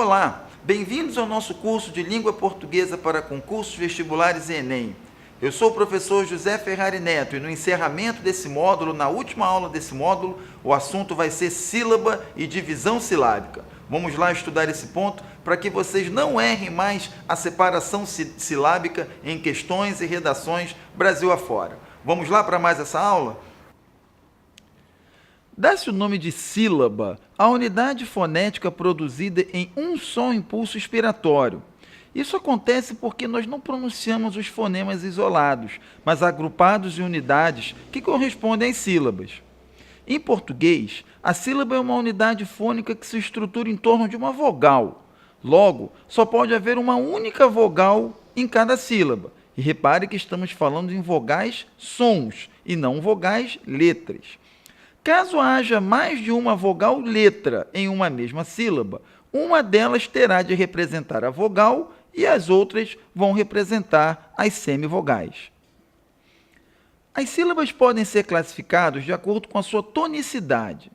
Olá, bem-vindos ao nosso curso de Língua Portuguesa para concursos vestibulares e Enem. Eu sou o professor José Ferrari Neto e no encerramento desse módulo, na última aula desse módulo, o assunto vai ser sílaba e divisão silábica. Vamos lá estudar esse ponto para que vocês não errem mais a separação silábica em questões e redações Brasil afora. Vamos lá para mais essa aula? Dá-se o nome de sílaba à unidade fonética produzida em um só impulso expiratório. Isso acontece porque nós não pronunciamos os fonemas isolados, mas agrupados em unidades que correspondem às sílabas. Em português, a sílaba é uma unidade fônica que se estrutura em torno de uma vogal. Logo, só pode haver uma única vogal em cada sílaba. E repare que estamos falando em vogais sons e não vogais letras. Caso haja mais de uma vogal letra em uma mesma sílaba, uma delas terá de representar a vogal e as outras vão representar as semivogais. As sílabas podem ser classificadas de acordo com a sua tonicidade.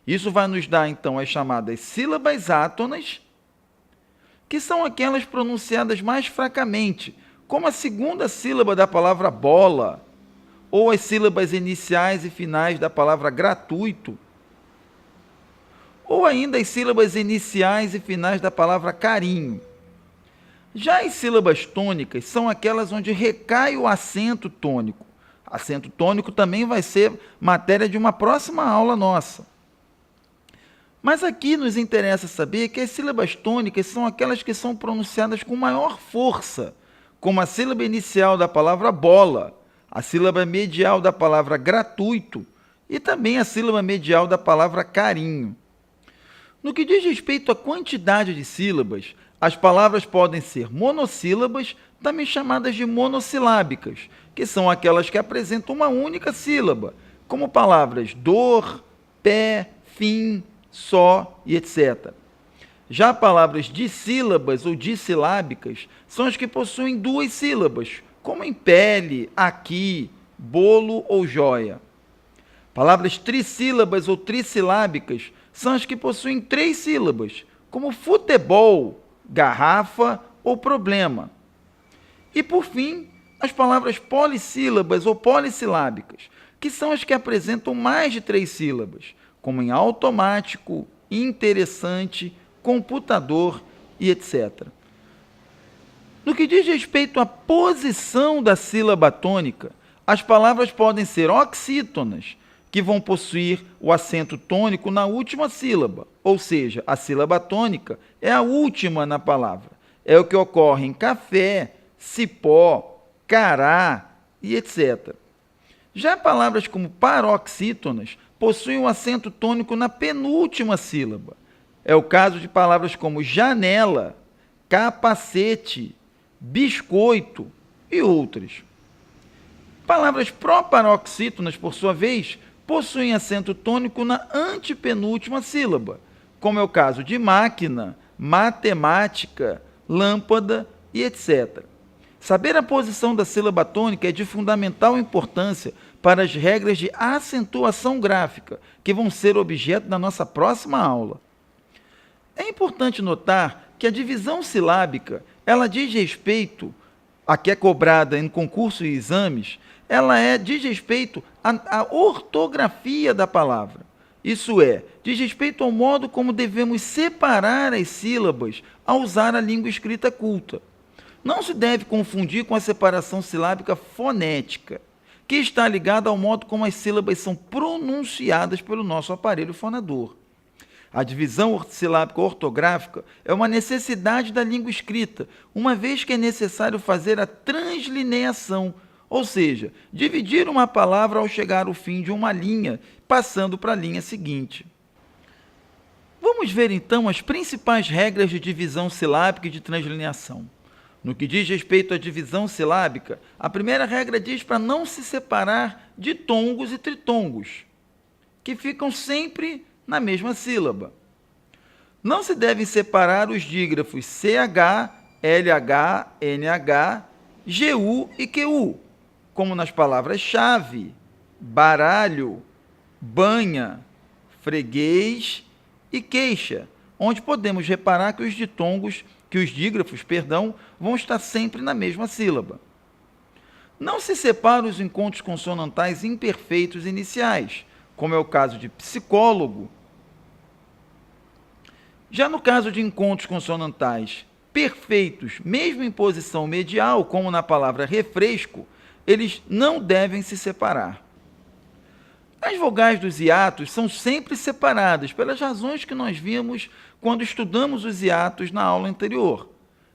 Isso vai nos dar, então, as chamadas sílabas átonas, que são aquelas pronunciadas mais fracamente, como a segunda sílaba da palavra bola, ou as sílabas iniciais e finais da palavra gratuito, ou ainda as sílabas iniciais e finais da palavra carinho. Já as sílabas tônicas são aquelas onde recai o acento tônico. Acento tônico também vai ser matéria de uma próxima aula nossa. Mas aqui nos interessa saber que as sílabas tônicas são aquelas que são pronunciadas com maior força, como a sílaba inicial da palavra bola, a sílaba medial da palavra gratuito e também a sílaba medial da palavra carinho. No que diz respeito à quantidade de sílabas, as palavras podem ser monossílabas, também chamadas de monossilábicas, que são aquelas que apresentam uma única sílaba, como palavras dor, pé, fim, só e etc. Já palavras dissílabas ou dissilábicas são as que possuem duas sílabas, como em pele, aqui, bolo ou joia. Palavras trissílabas ou trissilábicas são as que possuem três sílabas, como futebol, garrafa ou problema. E, por fim, as palavras polissílabas ou polissilábicas, que são as que apresentam mais de três sílabas, como em automático, interessante, computador e etc. No que diz respeito à posição da sílaba tônica, as palavras podem ser oxítonas, que vão possuir o acento tônico na última sílaba, ou seja, a sílaba tônica é a última na palavra. É o que ocorre em café, cipó, cará e etc. Já palavras como paroxítonas possuem o acento tônico na penúltima sílaba. É o caso de palavras como janela, capacete, biscoito e outras. Palavras proparoxítonas, por sua vez, possuem acento tônico na antepenúltima sílaba, como é o caso de máquina, matemática, lâmpada e etc. Saber a posição da sílaba tônica é de fundamental importância para as regras de acentuação gráfica, que vão ser objeto da nossa próxima aula. É importante notar que a divisão silábica, ela diz respeito, a que é cobrada em concurso e exames, diz respeito à ortografia da palavra. Isso é, diz respeito ao modo como devemos separar as sílabas ao usar a língua escrita culta. Não se deve confundir com a separação silábica fonética, que está ligada ao modo como as sílabas são pronunciadas pelo nosso aparelho fonador. A divisão silábica ortográfica é uma necessidade da língua escrita, uma vez que é necessário fazer a translineação, ou seja, dividir uma palavra ao chegar ao fim de uma linha, passando para a linha seguinte. Vamos ver então as principais regras de divisão silábica e de translineação. No que diz respeito à divisão silábica, a primeira regra diz para não se separar ditongos e tritongos, que ficam sempre na mesma sílaba. Não se devem separar os dígrafos CH, LH, NH, GU e QU, como nas palavras chave, baralho, banha, freguês e queixa, onde podemos reparar que os dígrafos, vão estar sempre na mesma sílaba. Não se separam os encontros consonantais imperfeitos iniciais, como é o caso de psicólogo. Já no caso de encontros consonantais perfeitos, mesmo em posição medial, como na palavra refresco, eles não devem se separar. As vogais dos hiatos são sempre separadas, pelas razões que nós vimos quando estudamos os hiatos na aula anterior.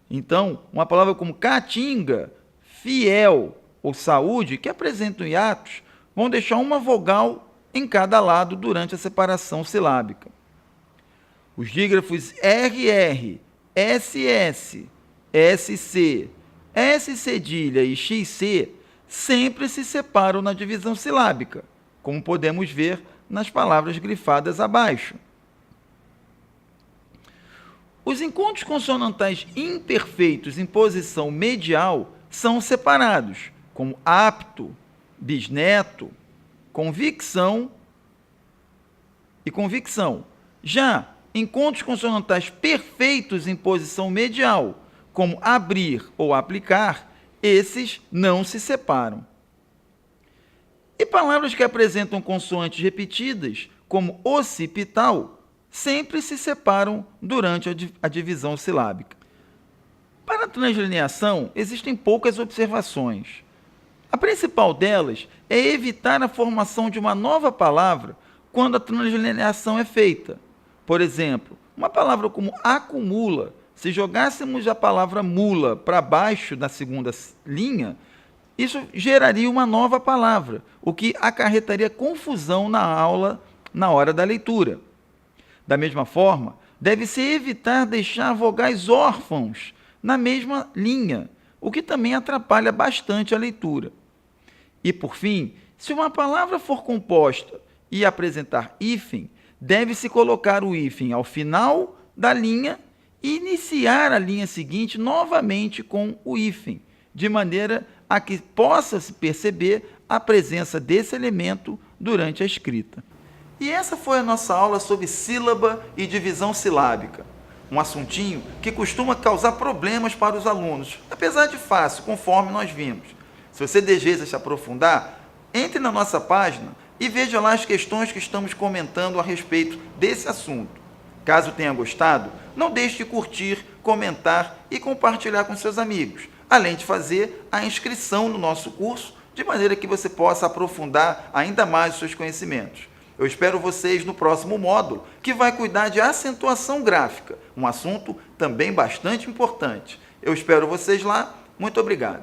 Então, uma palavra como caatinga, fiel ou saúde, que apresentam hiatos, vão deixar uma vogal em cada lado durante a separação silábica. Os dígrafos RR, SS, SC, S cedilha e XC sempre se separam na divisão silábica, como podemos ver nas palavras grifadas abaixo. Os encontros consonantais imperfeitos em posição medial são separados, como apto, bisneto, convicção e convicção. Já encontros consonantais perfeitos em posição medial, como abrir ou aplicar, esses não se separam. E palavras que apresentam consoantes repetidas, como occipital, sempre se separam durante a divisão silábica. Para a translineação, existem poucas observações. A principal delas é evitar a formação de uma nova palavra quando a translineação é feita. Por exemplo, uma palavra como acumula, se jogássemos a palavra mula para baixo da segunda linha, isso geraria uma nova palavra, o que acarretaria confusão na aula na hora da leitura. Da mesma forma, deve-se evitar deixar vogais órfãos na mesma linha, o que também atrapalha bastante a leitura. E, por fim, se uma palavra for composta e apresentar hífen, deve-se colocar o hífen ao final da linha e iniciar a linha seguinte novamente com o hífen, de maneira a que possa-se perceber a presença desse elemento durante a escrita. E essa foi a nossa aula sobre sílaba e divisão silábica, um assuntinho que costuma causar problemas para os alunos, apesar de fácil, conforme nós vimos. Se você deseja se aprofundar, entre na nossa página e veja lá as questões que estamos comentando a respeito desse assunto. Caso tenha gostado, não deixe de curtir, comentar e compartilhar com seus amigos, além de fazer a inscrição no nosso curso, de maneira que você possa aprofundar ainda mais os seus conhecimentos. Eu espero vocês no próximo módulo, que vai cuidar de acentuação gráfica, um assunto também bastante importante. Eu espero vocês lá. Muito obrigado.